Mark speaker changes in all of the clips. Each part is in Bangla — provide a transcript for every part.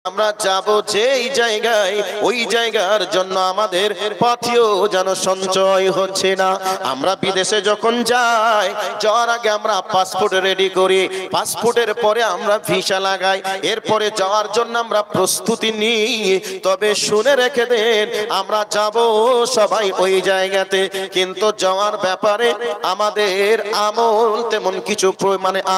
Speaker 1: আমরা যাব যেই জায়গায় ওই জায়গার জন্য আমাদের পাথেও যেন সঞ্চয় হচ্ছে না। আমরা বিদেশে যখন যাই, যাওয়ার আগে আমরা পাসপোর্ট রেডি করি, পাসপোর্টের পরে আমরা ভিসা লাগাই, এরপরে যাওয়ার জন্য আমরা প্রস্তুতি নিই। তবে শুনে রেখে দেন, আমরা যাব সবাই ওই জায়গাতে, কিন্তু যাওয়ার ব্যাপারে আমাদের আমল তেমন কিছু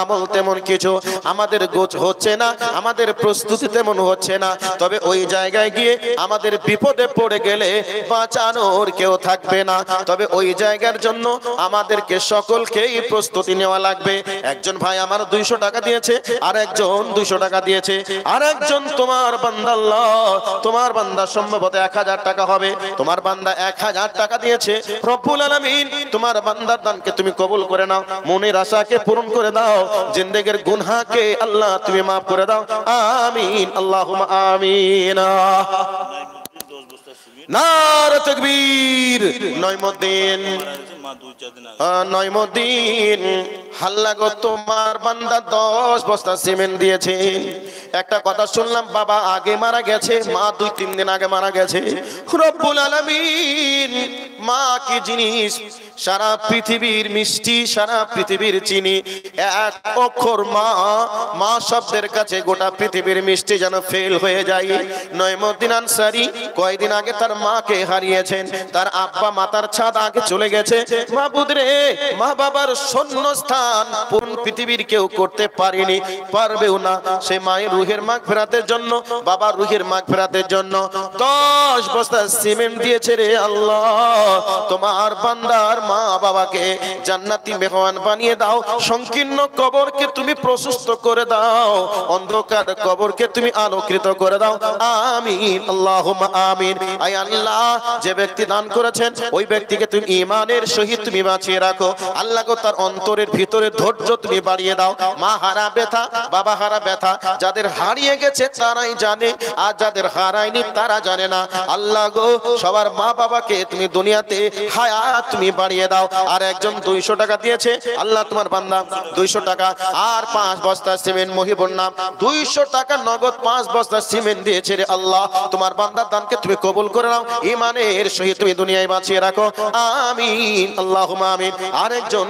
Speaker 1: আমল তেমন কিছু আমাদের গোছ হচ্ছে না, আমাদের প্রস্তুতি তেমন হচ্ছে না। তবে ওই জায়গায় গিয়ে আমাদের বিপদে পড়ে গেলে বাঁচানোর কেউ থাকবে না। তবে ওই জায়গার জন্য আমাদেরকে সকলকেই প্রস্তুতি নেওয়া লাগবে। একজন ভাই আমার 200 টাকা দিয়েছে, আর একজন 200 টাকা দিয়েছে, আর একজন তোমার বান্দা, আল্লাহ তোমার বান্দা সম্ভবত 1000 টাকা হবে, তোমার বান্দা 1000 টাকা দিয়েছে। রব্বুল আলামিন তোমার বান্দার দানকে তুমি কবুল করে নাও, মনের আশাকে পূরণ করে দাও, জিন্দেগির গুনাহকে আল্লাহ তুমি maaf করে দাও। আমিন, আল্লাহুম্মা আমিন। নারে তাকবীর। নয়মুদ্দিন হাল্লা গো, তোমার বান্দা 10 বস্তা সিমেন্ট দিয়েছে। একটা কথা শুনলাম, বাবা আগে মারা গেছে, মা 2-3 দিন আগে মারা গেছে। রব্বুল আলামিন মা কি জিনিস, সারা পৃথিবীর মিষ্টি, সারা পৃথিবীর চিনি, এক অক্ষর মা, মা শব্দের কাছে গোটা পৃথিবীর মিষ্টি যেন ফেল হয়ে যায়। নয়মুদ্দিন আনসারী কয়েকদিন আগে তার মাকে হারিয়েছেন, তার আব্বা মাতার ছাদ আগে চলে গেছে। মাবুদ রে, মা বাবার শূন্যস্থান পূর্ণ পৃথিবীর কেউ করতে পারেনি, পারবেও না। সে মায়ের রুহের মাগফিরাতের জন্য, বাবার রুহের মাগফিরাতের জন্য 10 বস্তা সিমেন্ট দিয়েছে রে আল্লাহ। তোমার বান্দার মা বাবাকে জান্নাতি মেহমান বানিয়ে দাও, সংকীর্ণ কবরকে তুমি প্রশস্ত করে দাও, অন্ধকার কবরকে তুমি আলোকিত করে দাও। আমিন, আল্লাহুম্মা আমিন। আয় আল্লাহ, যে ব্যক্তি দান করেছেন ওই ব্যক্তিকে তুমি ঈমানের সহিত তুমি বাঁচিয়ে রাখো। আল্লাহ গো, তার অন্তরের ভিতরে ধৈর্য তুমি বাড়িয়ে দাও। মা হারা ব্যথা, বাবা হারা ব্যথা যাদের হারিয়ে গেছে তারাই জানে, আর যাদের হারায়নি তারা জানে না। আল্লাহ গো, সবার মা বাবাকে তুমি দুনিয়াতে হায়াত তুমি বাড়িয়ে দাও। আর একজন 200 টাকা দিয়েছে, আল্লাহ তোমার বান্দা 200 টাকা আর 5 বস্তা সিমেন্ট, মহিবুর নাম 200 টাকা নগদ 5 বস্তা সিমেন্ট দিয়েছে রে আল্লাহ। তোমার বান্দার দানকে তুমি কবুল করে নাও, ঈমানের সহিত তুমি দুনিয়ায় বাঁচিয়ে রাখো। আমিন, আল্লাহুম্মা আমিন। আরেকজন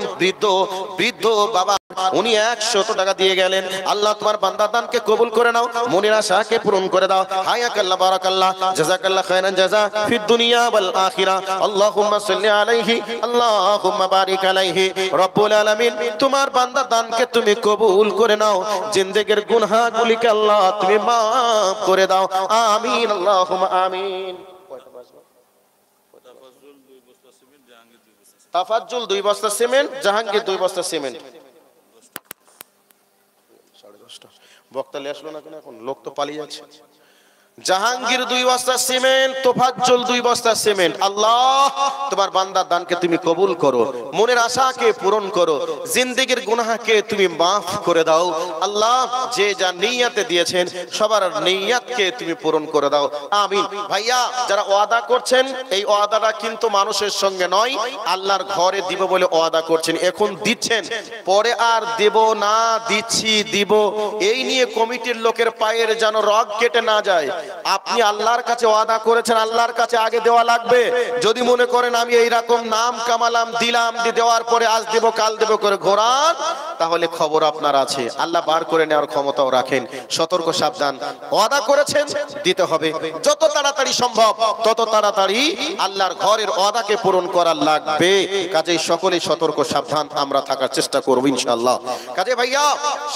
Speaker 1: বৃদ্ধ বাবা, উনি 100 টাকা দিয়ে গেলেন। আল্লাহ তোমার বান্দার দানকে কবুল করে নাও, মনের আশাকে পূরণ করে দাও। হায়াকাল্লাহ, বারাকাল্লাহ, জাযাকাল্লাহ খায়রান জাযা ফিদ দুনিয়া ওয়াল আখিরা। আল্লাহুম্মা সাল্লি আলাইহি, আল্লাহুম্মা বারিক আলাইহি। রব্বুল আলামিন তোমার বান্দার দানকে তুমি কবুল করে নাও, জিন্দেগির গুনাহগুলিকে আল্লাহ তুমি maaf করে দাও। আমিন, আল্লাহুম্মা আমিন। তাফাজ্জুল 2 বস্তা সিমেন্ট, জাহাঙ্গীর 2 বস্তা সিমেন্ট। 10:30 বক্তা লে আসলো না কেন? এখন লোক তো পালিয়ে যাচ্ছে। জাহাঙ্গীর 2 বস্তা সিমেন্ট, তোফাজ্জল 2 বস্তা সিমেন্ট। আল্লাহ তোমার বান্দার দানকে তুমি কবুল করো, মনের আশাকে পূরণ করো, জিন্দেগির গুনাহকে তুমি maaf করে দাও। আল্লাহ যে যা নিয়তে দিয়েছেন সবার নিয়তকে তুমি পূরণ করে দাও। আমিন। ভাইয়া যারা ওয়াদা করছেন, এই ওয়াদাটা কিন্তু মানুষের সঙ্গে নয়, আল্লাহর ঘরে দিব বলে ওয়াদা করছেন, এখন দিচ্ছেন, পরে আর দেব না, দিচ্ছি দিব, এই নিয়ে কমিটির লোকের পায়ের যেন রগ কেটে না যায়। আপনি আল্লাহর কাছে ওয়াদা করেছেন, আল্লাহর কাছে আগে দেওয়া লাগবে। যদি মনে করেন আমি এই রকম নাম কামালাম, দিলাম, দেওয়ার পরে আজ দেব কাল দেব করে ঘোরান, তাহলে খবর আপনার আছে। আল্লাহ বার করে নেওয়ার ক্ষমতাও রাখেন। সতর্ক, সাবধান। ওয়াদা করেছেন, দিতে হবে, যত তাড়াতাড়ি সম্ভব তত তাড়াতাড়ি আল্লাহর ঘরের ওয়াদাকে পূরণ করার লাগবে। কাজেই সকলেই সতর্ক, সাবধান আমরা থাকার চেষ্টা করব ইনশাআল্লাহ। কাজে ভাইয়া,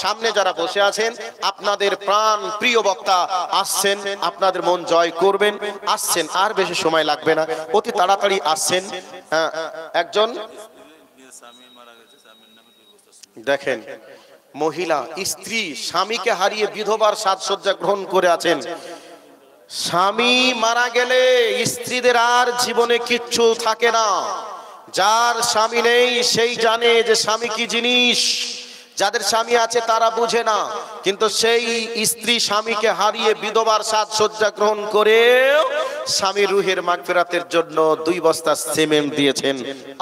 Speaker 1: সামনে যারা বসে আছেন, আপনাদের প্রাণ প্রিয় বক্তা আসছেন, আপনাদের মন জয় করবেন, আসছেন, আর বেশি সময় লাগবে না, অতি তাড়াতাড়ি আসছেন। একজন দেখেন, মহিলা স্ত্রী স্বামীকে হারিয়ে বিধবার সাজসজ্জা গ্রহণ করে আছেন। স্বামী মারা গেলে স্ত্রীদের আর জীবনে কিচ্ছু থাকে না। যার স্বামী নেই সেই জানে যে স্বামী কি জিনিস, যাদের স্বামী আছে তারা বুঝে না। কিন্তু সেই স্ত্রী স্বামীকে হারিয়ে বিধবার সাজসজ্জা গ্রহণ করেও স্বামী রুহের মাগফিরাতের জন্য 2 বস্তা সিমেন্ট দিয়েছেন।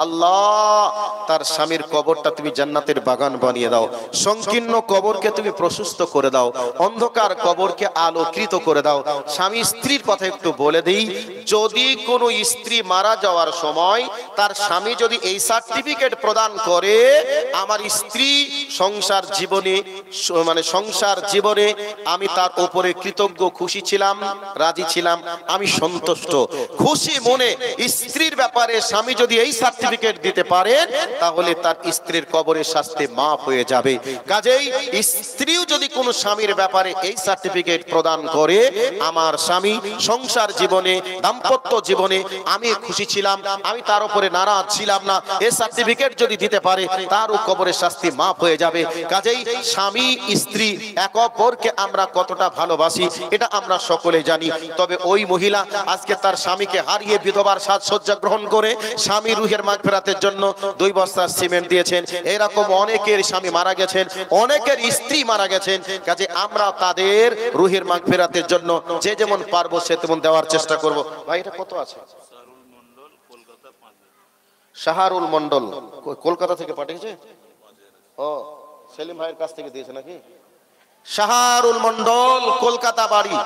Speaker 1: আল্লাহ, তার স্বামীর কবরটা তুমি জান্নাতের বাগান বানিয়ে দাও, সংকীর্ণ কবরকে তুমি প্রশস্ত করে দাও, অন্ধকার কবরকে আলোকিত করে দাও। স্বামী স্ত্রীর কথা একটু বলে দিই, যদি কোনো স্ত্রী মারা যাওয়ার সময় তার স্বামী যদি এই সার্টিফিকেট প্রদান করে, আমার স্ত্রী সংসার জীবনে সংসার জীবনে আমি তার উপরে কৃতজ্ঞ, খুশি ছিলাম, রাজি ছিলাম, আমি সন্তুষ্ট, খুশি মনে স্ত্রীর ব্যাপারে স্বামী যদি এই সার্টিফিকেট দিতে পারেন, তাহলে তার স্ত্রীর কবরের শাস্তি মাফ হয়ে যাবে। কাজেই স্ত্রীও যদি কোনো স্বামীর ব্যাপারে এই সার্টিফিকেট প্রদান করে, আমার স্বামী সংসার জীবনে, দাম্পত্য জীবনে আমি খুশি ছিলাম, আমি তার উপরে নারাজ ছিলাম না, এই সার্টিফিকেট যদি দিতে পারে, তারও কবরের শাস্তি মাফ হয়ে যাবে। কাজেই স্বামী স্ত্রী এক অপরকে আমরা কতটা ভালোবাসি এটা আমরা সকলে জানি। তবে ওই মহিলা আজকে তার স্বামীকে হারিয়ে বিধবার সাজসজ্জা গ্রহণ করে স্বামী রুহের মাগফিরাতের জন্য 2 বস্তা সিমেন্ট দিয়েছেন। এরকম অনেকের স্বামী মারা গেছেন, অনেকের স্ত্রী মারা গেছেন। কাজে আমরা তাদের রুহের মাগফিরাতের জন্য যে যেমন পারবো সে তেমন দেওয়ার চেষ্টা করব। ভাই এটা কত আছে? শাহরুল মন্ডল কলকাতা থেকে পাঠিয়েছে। ও, সেলিম ভাইয়ের কাছ থেকে দিয়েছে নাকি? শাহরুল মন্ডল কলকাতা বাড়ি,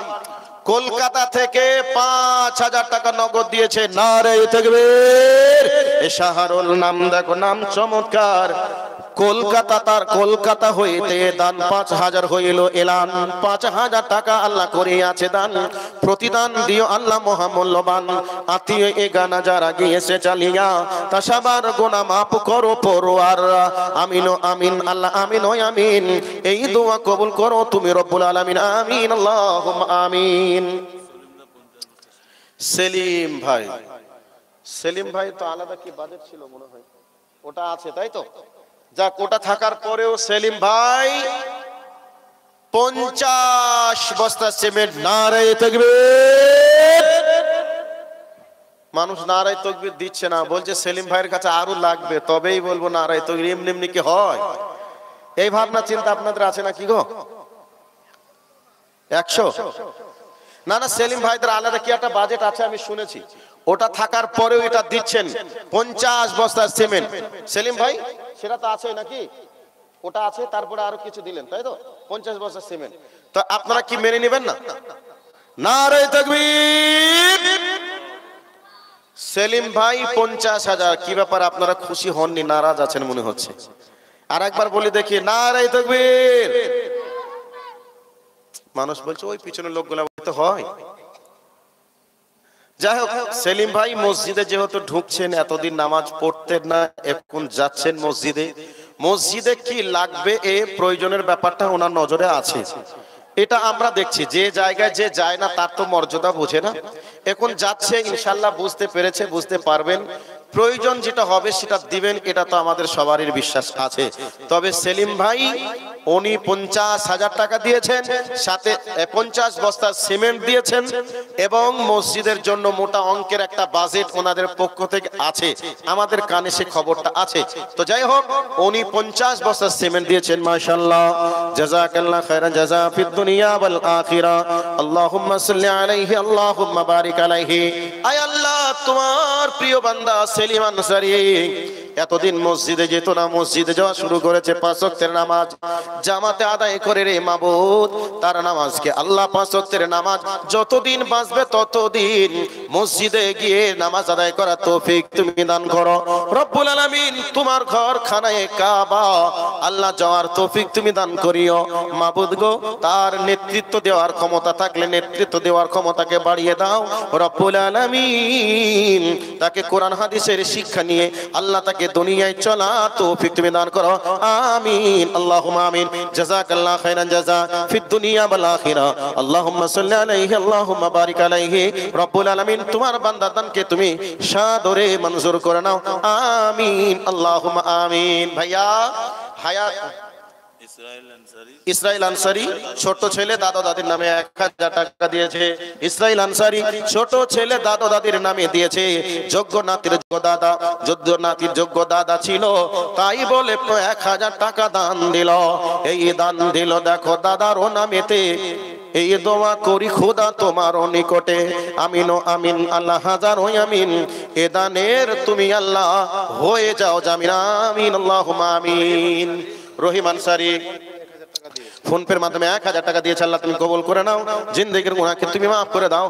Speaker 1: কলকাতা থেকে 5000 টাকা নগদ দিয়েছে। নারে তাকবীর। এই শাহরুল নাম দেখো, নাম চমৎকার। কলকাতা, তার কলকাতা হইতে দান 5000 হইল এলান। 5000 টাকা আল্লাহ করে আছে দান, প্রতিদান দিও আল্লাহ মহামূল্যবান। আত্মীয় এ গানা যারা গিয়েছে চালিয়া, তা সবার গুনাহ মাফ করো পরওয়ার। আমিন ও আমিন, আল্লাহ আমিন ও আমিন। এই দোয়া কবুল করো তুমি রব্বুল আলামিন, আমিন আল্লাহুম্মা আমিন। সেলিম ভাই, সেলিম ভাই তো আলাদা কি বাজেট ছিল মনে হয়, ওটা আছে তাই তো? যাক, ওটা থাকার পরেও সেলিম ভাই 50 বস্তা সিমেন্ট। নারে তাকবীর। মানুষ নারে তাকবীর দিচ্ছে না, বলছে সেলিম ভাইয়ের কাছে আরো লাগবে, তবেই বলবো নারে তাকবীর। এমনি এমনি কি হয়? এই ভাবনা চিন্তা আপনাদের আছে না কি গো? 100 না না, সেলিম ভাইদের আলাদা কি একটা বাজেট আছে আমি শুনেছি। ওটা থাকার পরেও এটা দিচ্ছেন 50 বস্তা সিমেন্ট। সেলিম ভাই সেটা তো আছে নাকি? ওটা আছে, তারপরে আরো কিছু দিলেন তাই তো? 50 বস্তা সিমেন্ট। তো আপনারা কি মেনে নেবেন না? নারে তাকবীর। সেলিম ভাই 50,000। কি ব্যাপার, আপনারা খুশি হননি, নারাজ আছেন মনে হচ্ছে? আর একবার বলি দেখি, নারে তাকবীর। মানুষ বলছে ওই পিছনের লোকগুলা বলতে হয়। যাই হোক, সেলিম ভাই মসজিদে যেহেতু ঢুকছেন, এতদিন নামাজ পড়তেন না, এখন যাচ্ছেন মসজিদে। মসজিদে কি লাগবে এ প্রয়োজনের ব্যাপারটা ওনার নজরে আছে। এটা আমরা দেখছি, যে জায়গায় যে যায় না তার তো মর্যাদা বোঝে না। এখন যাচ্ছে, ইনশাল্লাহ বুঝতে পেরেছে, বুঝতে পারবেন, প্রয়োজন যেটা হবে সেটা দিবেন, এটা তো আমাদের সবারই বিশ্বাস আছে। তবে সেলিম ভাই উনি 50,000 টাকা দিয়েছেন, সাথে 50 বস্তা সিমেন্ট দিয়েছেন, এবং মসজিদের জন্য মোটা অঙ্কের একটা বাজেট ওনাদের পক্ষ থেকে আছে, আমাদের কানে সে খবরটা আছে। তো যাই হোক, উনি 50 বস্তা সিমেন্ট দিয়েছেন। মাশাআল্লাহ, জাযাকাল্লাহ খায়রান জাযা ফিদ দুনিয়া ওয়াল আখিরা। আল্লাহুম্মা সাল্লি আলাইহি, আল্লাহুম্মা বারিক আলাইহি। আয় আল্লাহ, তোমার প্রিয় বান্দা সেলিম আনসারী এতদিন মসজিদে যেত না, মসজিদে যাওয়া শুরু করেছে। 5 ওয়াক্তের নামাজ জামাতে আদায় করে রে মাবুদ, তার নামাজকে আল্লাহ 5 ওয়াক্তের নামাজ যতদিন বাঁচবে ততদিন মসজিদে গিয়ে নামাজ আদায় করার তৌফিক তুমি দান করো রব্বুল আলামিন। তোমার ঘর খানায়ে কাবা আল্লাহ যাওয়ার তৌফিক তুমি দান করিও মাবুদ গো। তার নেতৃত্ব দেওয়ার ক্ষমতা থাকলে নেতৃত্ব দেওয়ার ক্ষমতাকে বাড়িয়ে দাও রব্বুল আলামিন। তাকে কোরআন হাদিসের শিক্ষা নিয়ে আল্লাহ তাকে দুনিয়ায় চলা তৌফিক তুমি দান করো, আমিন আল্লাহুম্মা আমিন। জাযাকাল্লাহ খায়রান জাযা ফিদ দুনিয়া ওয়াল আখিরা। আল্লাহুম্মা সাল্লি আলাইহি, আল্লাহুম্মা বারিক আলাইহি। রব্বুল আলামিন, তোমার বান্দা দানকে তুমি সাদরে মঞ্জুর করে নাও, আমিন আল্লাহুম্মা আমিন। ভাইয়া হায়াত ইসরাইল আনসারী ছোট ছেলে দাদা দাদির নামে 1000 টাকা দিয়েছে। ইসরাইল আনসারী ছোট ছেলে দাদা দাদির নামে দিয়েছে। যোগ্য নাতির যোগ্য দাদা ছিল, তাই বলে 1000 টাকা দান দিল। এই দান দিল দেখো দাদার ও নামেতে এই দোয়া করি খোদা তোমার নিকটে, আমিন ও আমিন, আল্লাহ হাজার ও আমিন, এ দানের তুমি আল্লাহ হয়ে যাও জামিন, আমিন আল্লাহুম্মা আমিন। রহিম আনসারী ফোন পের মাধ্যমে 1000 টাকা দিয়েছে, আল্লাহ তুমি কবুল করে নাও, জিন্দেগীর গুনাহকে তুমি মাফ করে দাও।